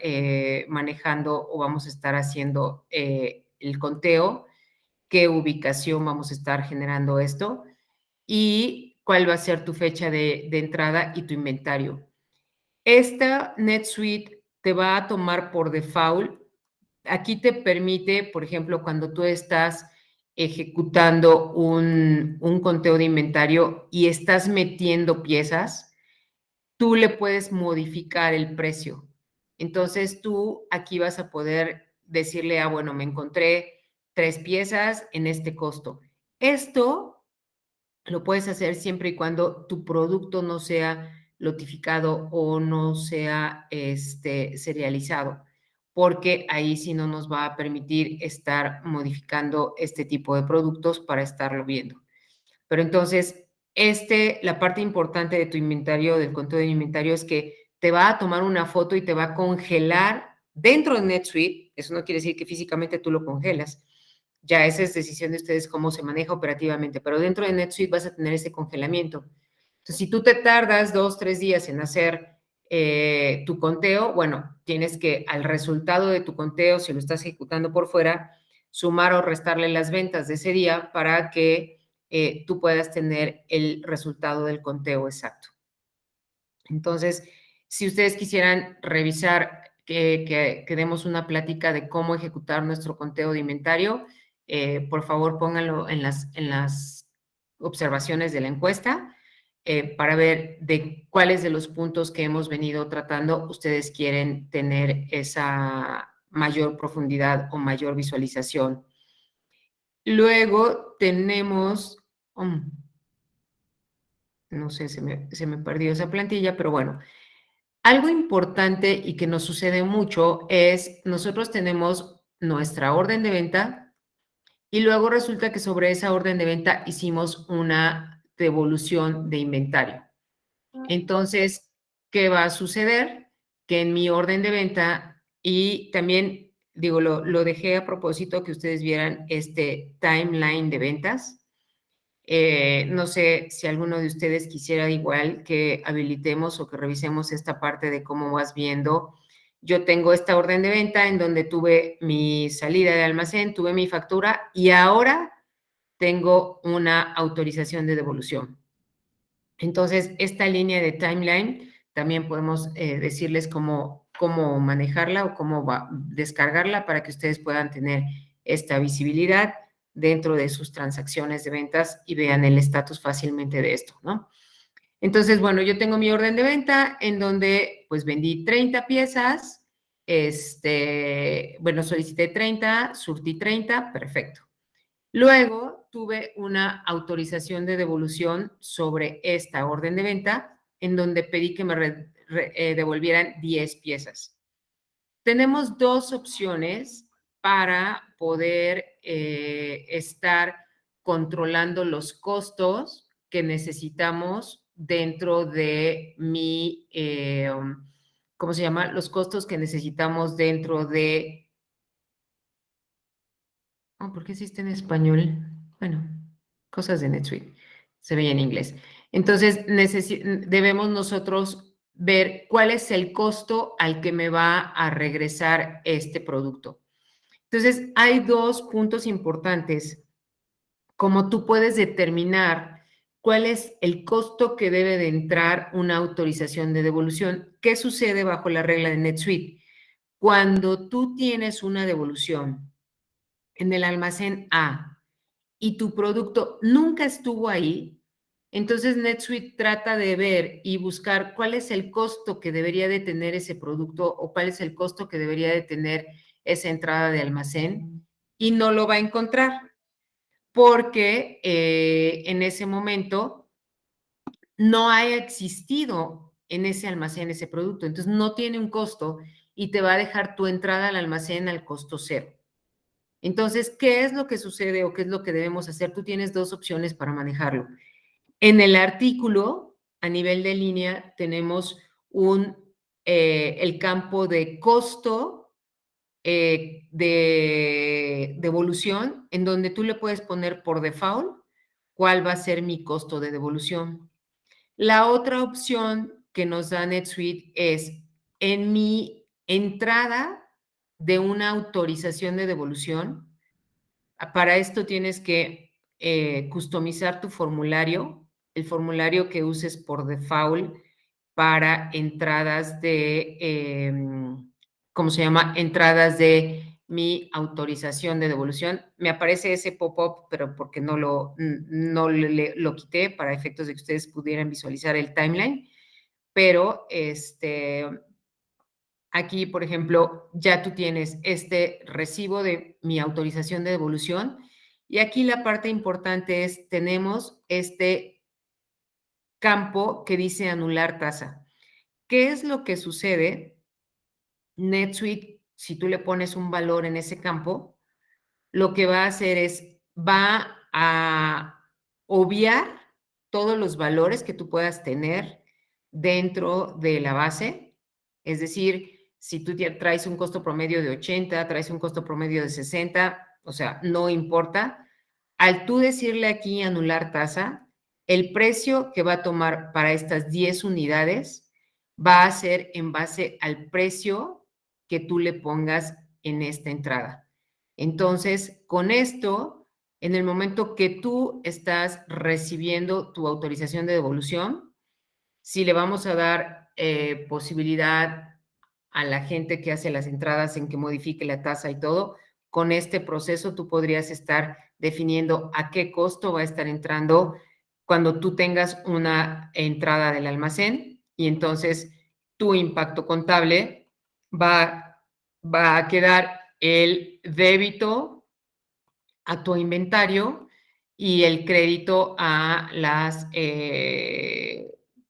manejando o vamos a estar haciendo el conteo, qué ubicación vamos a estar generando esto y cuál va a ser tu fecha de entrada y tu inventario. Esta NetSuite te va a tomar por default. Aquí te permite, por ejemplo, cuando tú estás ejecutando un conteo de inventario y estás metiendo piezas, tú le puedes modificar el precio. Entonces tú aquí vas a poder decirle, bueno, me encontré 3 piezas en este costo. Esto lo puedes hacer siempre y cuando tu producto no sea lotificado o no sea serializado, porque ahí sí no nos va a permitir estar modificando este tipo de productos para estarlo viendo. Pero entonces, la parte importante de tu inventario, del conteo de inventario, es que te va a tomar una foto y te va a congelar dentro de NetSuite. Eso no quiere decir que físicamente tú lo congelas. Ya esa es decisión de ustedes cómo se maneja operativamente, pero dentro de NetSuite vas a tener ese congelamiento. Entonces, si tú te tardas 2, 3 días en hacer tu conteo, bueno, tienes que al resultado de tu conteo, si lo estás ejecutando por fuera, sumar o restarle las ventas de ese día para que tú puedas tener el resultado del conteo exacto. Entonces, si ustedes quisieran revisar que demos una plática de cómo ejecutar nuestro conteo de inventario, por favor pónganlo en las observaciones de la encuesta para ver de cuáles de los puntos que hemos venido tratando ustedes quieren tener esa mayor profundidad o mayor visualización. Luego tenemos, no sé, se me perdió esa plantilla, pero bueno, algo importante y que nos sucede mucho es nosotros tenemos nuestra orden de venta y luego resulta que sobre esa orden de venta hicimos una devolución de inventario. Entonces, ¿qué va a suceder? Que en mi orden de venta y también, digo, lo dejé a propósito que ustedes vieran este timeline de ventas. No sé si alguno de ustedes quisiera igual que habilitemos o que revisemos esta parte de cómo vas viendo. Yo tengo esta orden de venta en donde tuve mi salida de almacén, tuve mi factura y ahora tengo una autorización de devolución. Entonces, esta línea de timeline también podemos decirles cómo manejarla o cómo descargarla para que ustedes puedan tener esta visibilidad dentro de sus transacciones de ventas y vean el estatus fácilmente de esto, ¿no? Entonces, bueno, yo tengo mi orden de venta en donde pues vendí 30 piezas, bueno, solicité 30, surtí 30, perfecto. Luego tuve una autorización de devolución sobre esta orden de venta en donde pedí que me devolvieran 10 piezas. Tenemos dos opciones para poder estar controlando los costos que necesitamos dentro de ¿cómo se llama? Los costos que necesitamos dentro de ¿por qué existe en español? Bueno, cosas de NetSuite. Se veía en inglés. Entonces, debemos nosotros ver cuál es el costo al que me va a regresar este producto. Entonces, hay dos puntos importantes. Como tú puedes determinar cuál es el costo que debe de entrar una autorización de devolución. ¿Qué sucede bajo la regla de NetSuite? Cuando tú tienes una devolución en el almacén A y tu producto nunca estuvo ahí, entonces NetSuite trata de ver y buscar cuál es el costo que debería de tener ese producto o cuál es el costo que debería de tener esa entrada de almacén y no lo va a encontrar porque en ese momento no ha existido en ese almacén ese producto, entonces no tiene un costo y te va a dejar tu entrada al almacén al costo cero. Entonces, ¿qué es lo que sucede o qué es lo que debemos hacer? Tú tienes dos opciones para manejarlo. En el artículo, a nivel de línea, tenemos el campo de costo de devolución, en donde tú le puedes poner por default cuál va a ser mi costo de devolución. La otra opción que nos da NetSuite es en mi entrada de una autorización de devolución. Para esto tienes que customizar tu formulario, el formulario que uses por default para entradas ¿cómo se llama? Entradas de mi autorización de devolución. Me aparece ese pop-up, pero porque no lo quité para efectos de que ustedes pudieran visualizar el timeline. pero aquí, por ejemplo, ya tú tienes este recibo de mi autorización de devolución y aquí la parte importante es, tenemos este campo que dice anular tasa. ¿Qué es lo que sucede? NetSuite, si tú le pones un valor en ese campo, lo que va a hacer es, va a obviar todos los valores que tú puedas tener dentro de la base. Es decir, si tú traes un costo promedio de 80, traes un costo promedio de 60, o sea, no importa. Al tú decirle aquí anular tasa, el precio que va a tomar para estas 10 unidades va a ser en base al precio que tú le pongas en esta entrada. Entonces, con esto, en el momento que tú estás recibiendo tu autorización de devolución, si le vamos a dar posibilidad a la gente que hace las entradas en que modifique la tasa y todo, con este proceso tú podrías estar definiendo a qué costo va a estar entrando cuando tú tengas una entrada del almacén y entonces tu impacto contable va a quedar el débito a tu inventario y el crédito a las,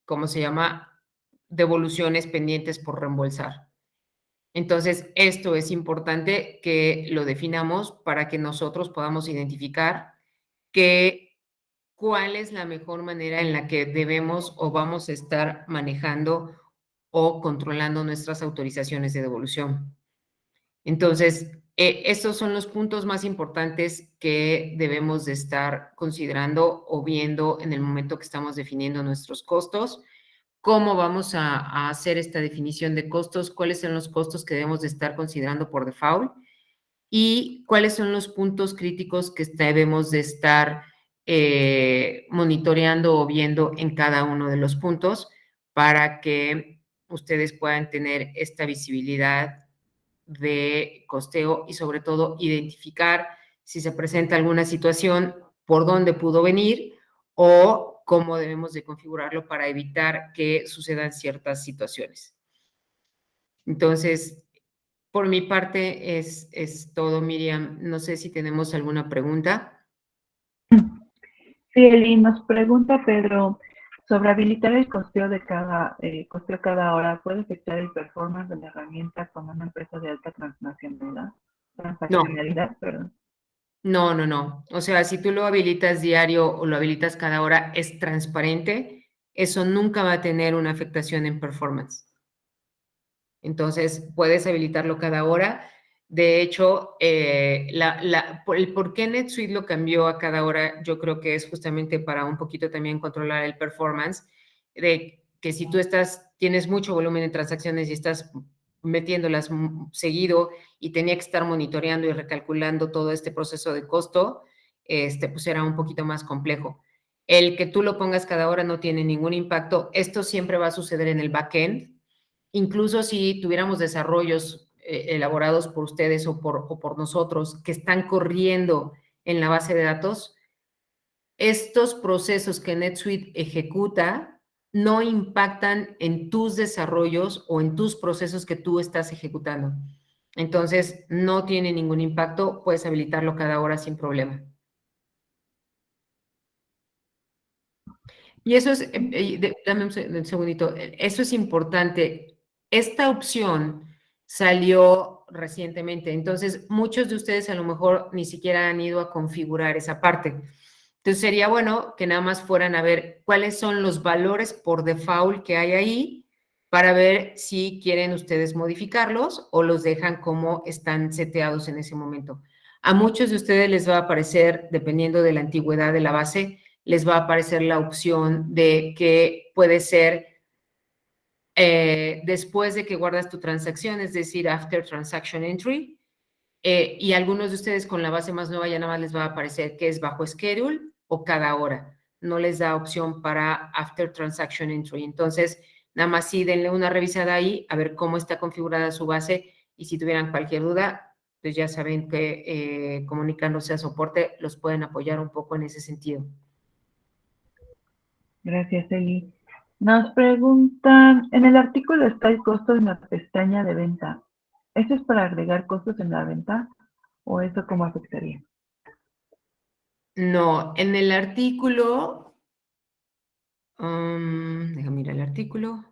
¿cómo se llama? Devoluciones pendientes por reembolsar. Entonces, esto es importante que lo definamos para que nosotros podamos identificar cuál es la mejor manera en la que debemos o vamos a estar manejando o controlando nuestras autorizaciones de devolución. Entonces, estos son los puntos más importantes que debemos de estar considerando o viendo en el momento que estamos definiendo nuestros costos. ¿Cómo vamos a hacer esta definición de costos? ¿Cuáles son los costos que debemos de estar considerando por default? ¿Y cuáles son los puntos críticos que debemos de estar monitoreando o viendo en cada uno de los puntos para que ustedes puedan tener esta visibilidad de costeo y sobre todo identificar si se presenta alguna situación, por dónde pudo venir o cómo debemos de configurarlo para evitar que sucedan ciertas situaciones? Entonces, por mi parte es todo, Miriam. No sé si tenemos alguna pregunta. Sí, Eli, nos pregunta Pedro sobre habilitar el costeo cada hora. ¿Puede afectar el performance de la herramienta con una empresa de alta transnacionalidad? No, Transaccionalidad, perdón. no, no, no. O sea, si tú lo habilitas diario o lo habilitas cada hora, es transparente, eso nunca va a tener una afectación en performance. Entonces, puedes habilitarlo cada hora. De hecho, el por qué NetSuite lo cambió a cada hora, yo creo que es justamente para un poquito también controlar el performance, de que si tú tienes mucho volumen de transacciones y estás metiéndolas seguido y tenía que estar monitoreando y recalculando todo este proceso de costo, pues era un poquito más complejo. El que tú lo pongas cada hora no tiene ningún impacto. Esto siempre va a suceder en el backend. Incluso si tuviéramos desarrollos elaborados por ustedes o por nosotros que están corriendo en la base de datos, estos procesos que NetSuite ejecuta no impactan en tus desarrollos o en tus procesos que tú estás ejecutando. Entonces, no tiene ningún impacto, puedes habilitarlo cada hora sin problema. Y eso es, dame un segundito, eso es importante. Esta opción salió recientemente, entonces muchos de ustedes a lo mejor ni siquiera han ido a configurar esa parte. Entonces sería bueno que nada más fueran a ver cuáles son los valores por default que hay ahí para ver si quieren ustedes modificarlos o los dejan como están seteados en ese momento. A muchos de ustedes les va a aparecer, dependiendo de la antigüedad de la base, les va a aparecer la opción de que puede ser después de que guardas tu transacción, es decir, after transaction entry, y algunos de ustedes con la base más nueva ya nada más les va a aparecer que es bajo schedule o cada hora. No les da opción para after transaction entry. Entonces, nada más sí denle una revisada ahí a ver cómo está configurada su base y si tuvieran cualquier duda, pues ya saben que comunicándose a soporte los pueden apoyar un poco en ese sentido. Gracias, Eli. Nos preguntan, en el artículo está el costo en la pestaña de venta. ¿Eso es para agregar costos en la venta o eso cómo afectaría? No, en el artículo, déjame mirar el artículo.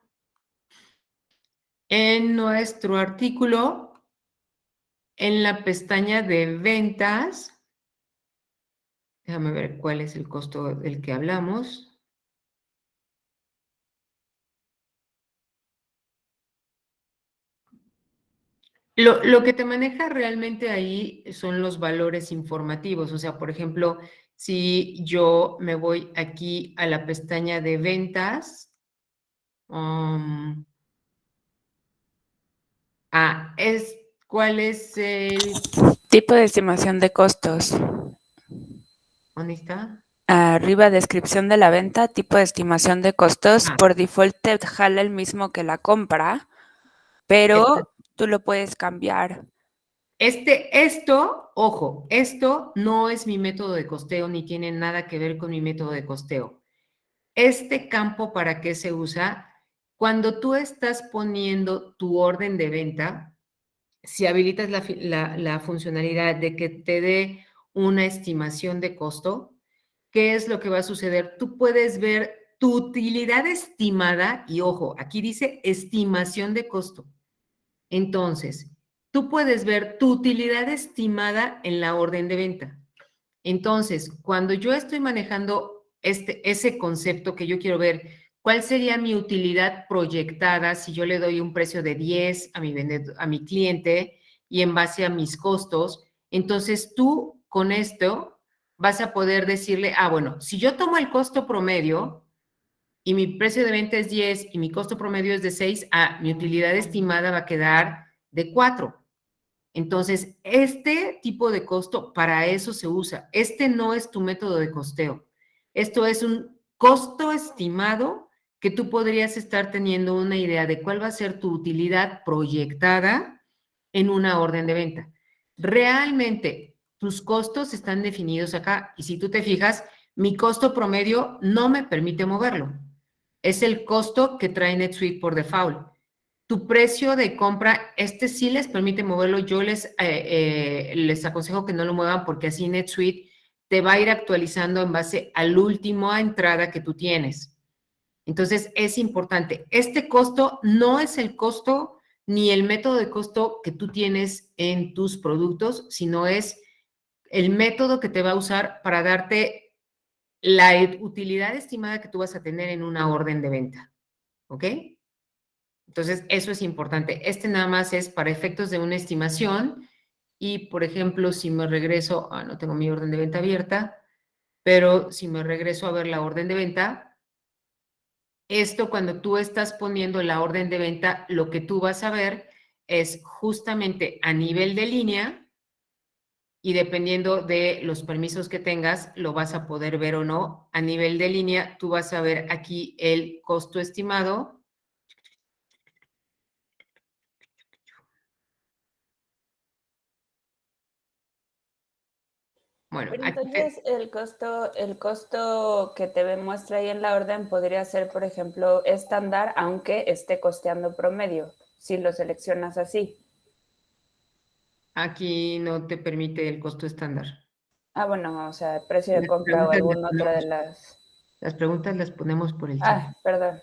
En nuestro artículo, en la pestaña de ventas, déjame ver cuál es el costo del que hablamos. Lo que te maneja realmente ahí son los valores informativos. O sea, por ejemplo, si yo me voy aquí a la pestaña de ventas, um, ¿cuál es el, Tipo de estimación de costos. ¿dónde está? Arriba, descripción de la venta, tipo de estimación de costos. Ah, Por default te jala el mismo que la compra, pero tú lo puedes cambiar. Ojo, esto no es mi método de costeo ni tiene nada que ver con mi método de costeo. Este campo, ¿para qué se usa? Cuando tú estás poniendo tu orden de venta, si habilitas la funcionalidad de que te dé una estimación de costo, ¿qué es lo que va a suceder? Tú puedes ver tu utilidad estimada y ojo, aquí dice estimación de costo. Entonces, tú puedes ver tu utilidad estimada en la orden de venta. Entonces, cuando yo estoy manejando ese concepto que yo quiero ver, ¿cuál sería mi utilidad proyectada si yo le doy un precio de 10 a mi cliente y en base a mis costos? Entonces, tú con esto vas a poder decirle, bueno, si yo tomo el costo promedio y mi precio de venta es 10 y mi costo promedio es de 6, mi utilidad estimada va a quedar de 4. Entonces, este tipo de costo para eso se usa. Este no es tu método de costeo. Esto es un costo estimado que tú podrías estar teniendo una idea de cuál va a ser tu utilidad proyectada en una orden de venta. Realmente, tus costos están definidos acá y si tú te fijas, mi costo promedio no me permite moverlo. Es el costo que trae NetSuite por default. Tu precio de compra, sí les permite moverlo. Yo les aconsejo que no lo muevan porque así NetSuite te va a ir actualizando en base a la última entrada que tú tienes. Entonces, es importante. Este costo no es el costo ni el método de costo que tú tienes en tus productos, sino es el método que te va a usar para darte la utilidad estimada que tú vas a tener en una orden de venta. ¿Ok? Entonces, eso es importante. Este nada más es para efectos de una estimación y, por ejemplo, si me regreso, no tengo mi orden de venta abierta, pero si me regreso a ver la orden de venta, esto cuando tú estás poniendo la orden de venta, lo que tú vas a ver es justamente a nivel de línea y dependiendo de los permisos que tengas, lo vas a poder ver o no. A nivel de línea, tú vas a ver aquí el costo estimado. Bueno, Pero aquí entonces el costo que te muestra ahí en la orden podría ser, por ejemplo, estándar, aunque esté costeando promedio, si lo seleccionas así. Aquí no te permite el costo estándar. Bueno, o sea, precio de Las compra o preguntas las alguna otra de ponemos, las... las preguntas las ponemos por el chat. Perdón.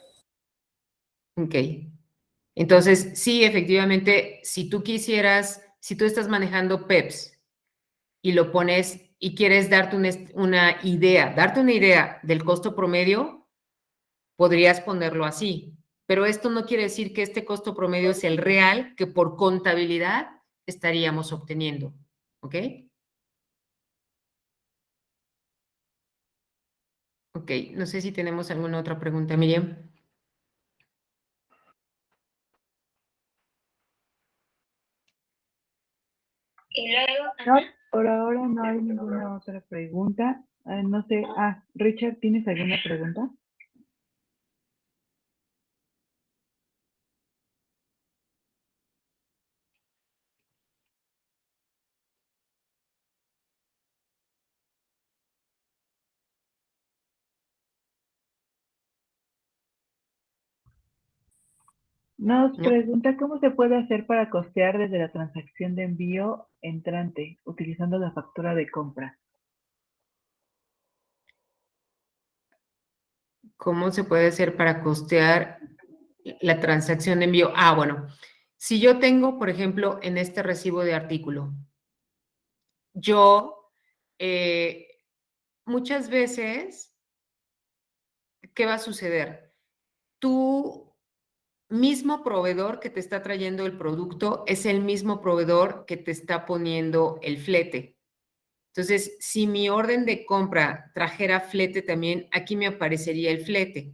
Ok. Entonces, sí, efectivamente, si tú estás manejando PEPs y lo pones y quieres darte darte una idea del costo promedio, podrías ponerlo así. Pero esto no quiere decir que este costo promedio es el real que por contabilidad estaríamos obteniendo. ¿Ok? Ok, no sé si tenemos alguna otra pregunta, Miriam. No, por ahora no hay ninguna otra pregunta. No sé, Richard, ¿tienes alguna pregunta? Nos ¿no? pregunta cómo se puede hacer para costear desde la transacción de envío entrante utilizando la factura de compra. ¿Cómo se puede hacer para costear la transacción de envío? Ah, bueno, si yo tengo, por ejemplo, en este recibo de artículo, yo muchas veces, ¿qué va a suceder? Tu mismo proveedor que te está trayendo el producto es el mismo proveedor que te está poniendo el flete. Entonces, si mi orden de compra trajera flete también, aquí me aparecería el flete.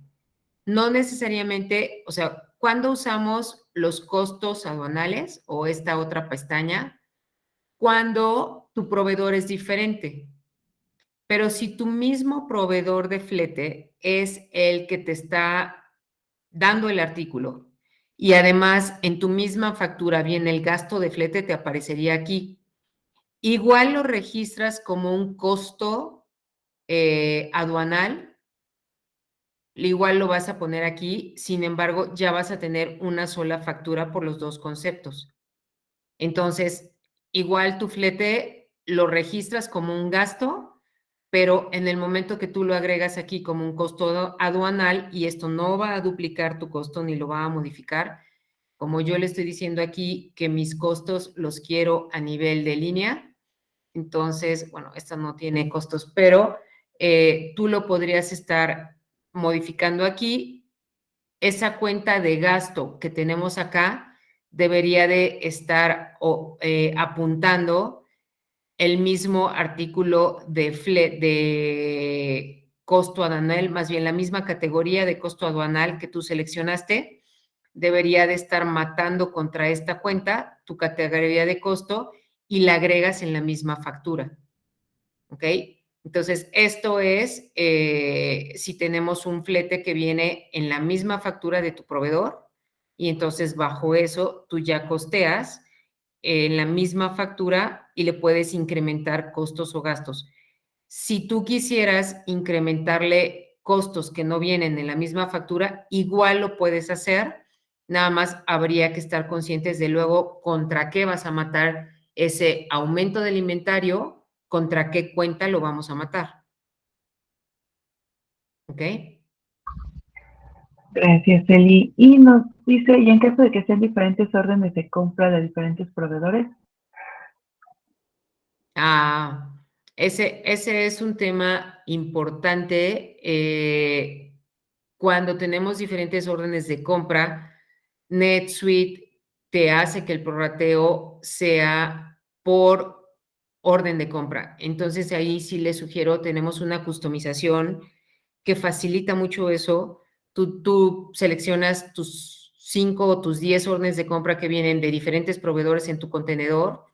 No necesariamente, o sea, cuando usamos los costos aduanales o esta otra pestaña, cuando tu proveedor es diferente. Pero si tu mismo proveedor de flete es el que te está dando el artículo y además en tu misma factura viene el gasto de flete, te aparecería aquí. Igual lo registras como un costo aduanal, igual lo vas a poner aquí, sin embargo, ya vas a tener una sola factura por los dos conceptos. Entonces, igual tu flete lo registras como un gasto, pero en el momento que tú lo agregas aquí como un costo aduanal y esto no va a duplicar tu costo ni lo va a modificar, como yo le estoy diciendo aquí que mis costos los quiero a nivel de línea, entonces, bueno, esta no tiene costos, pero tú lo podrías estar modificando aquí. Esa cuenta de gasto que tenemos acá debería de estar apuntando el mismo artículo de costo aduanal, más bien la misma categoría de costo aduanal que tú seleccionaste, debería de estar matando contra esta cuenta tu categoría de costo y la agregas en la misma factura. ¿Ok? Entonces, esto es si tenemos un flete que viene en la misma factura de tu proveedor y entonces bajo eso tú ya costeas en la misma factura y le puedes incrementar costos o gastos. Si tú quisieras incrementarle costos que no vienen en la misma factura, igual lo puedes hacer, nada más habría que estar conscientes de luego contra qué vas a matar ese aumento del inventario, contra qué cuenta lo vamos a matar. ¿Ok? Gracias, Eli. Y nos dice, ¿y en caso de que sean diferentes órdenes de compra de diferentes proveedores? Ah, ese es un tema importante. Cuando tenemos diferentes órdenes de compra, NetSuite te hace que el prorrateo sea por orden de compra. Entonces ahí sí les sugiero, tenemos una customización que facilita mucho eso. Tú seleccionas tus 5 o tus 10 órdenes de compra que vienen de diferentes proveedores en tu contenedor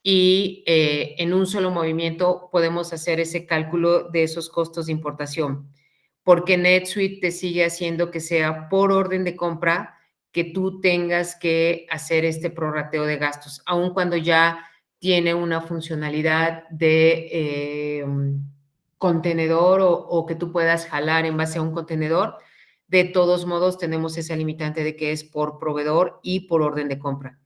y en un solo movimiento podemos hacer ese cálculo de esos costos de importación, porque NetSuite te sigue haciendo que sea por orden de compra que tú tengas que hacer este prorrateo de gastos, aun cuando ya tiene una funcionalidad de contenedor o que tú puedas jalar en base a un contenedor. De todos modos, tenemos esa limitante de que es por proveedor y por orden de compra.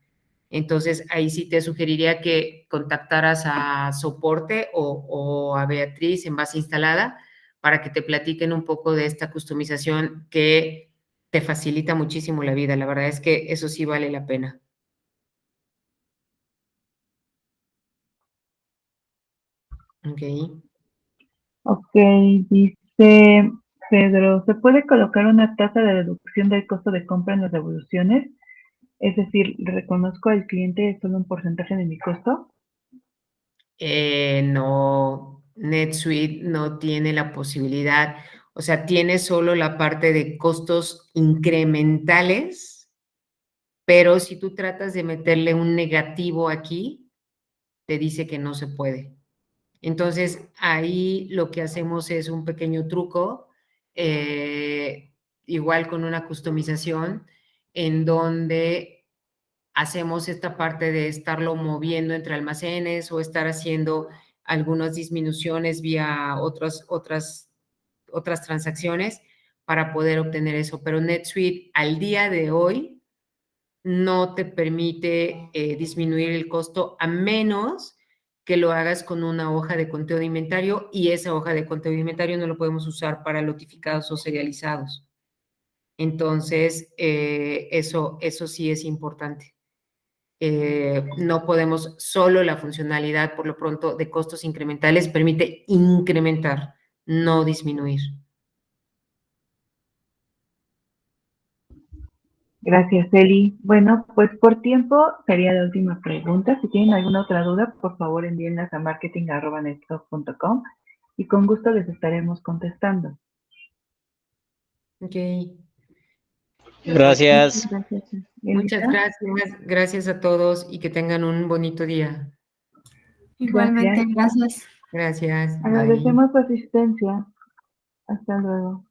Entonces, ahí sí te sugeriría que contactaras a soporte o a Beatriz en base instalada para que te platiquen un poco de esta customización que te facilita muchísimo la vida. La verdad es que eso sí vale la pena. Ok. Ok, dice Pedro, ¿se puede colocar una tasa de deducción del costo de compra en las devoluciones? Es decir, ¿reconozco al cliente solo un porcentaje de mi costo? No, NetSuite no tiene la posibilidad, o sea, tiene solo la parte de costos incrementales, pero si tú tratas de meterle un negativo aquí, te dice que no se puede. Entonces, ahí lo que hacemos es un pequeño truco, igual con una customización, en donde hacemos esta parte de estarlo moviendo entre almacenes o estar haciendo algunas disminuciones vía otras transacciones para poder obtener eso. Pero NetSuite al día de hoy no te permite disminuir el costo a menos que lo hagas con una hoja de conteo de inventario, y esa hoja de conteo de inventario no lo podemos usar para lotificados o serializados. Entonces, eso sí es importante. No podemos, solo la funcionalidad, por lo pronto, de costos incrementales permite incrementar, no disminuir. Gracias, Eli. Bueno, pues por tiempo sería la última pregunta. Si tienen alguna otra duda, por favor envíenlas a marketing@netsoft.com y con gusto les estaremos contestando. Ok. Gracias. Muchas gracias. Gracias a todos y que tengan un bonito día. Igualmente, gracias. Gracias. Bye. Agradecemos su asistencia. Hasta luego.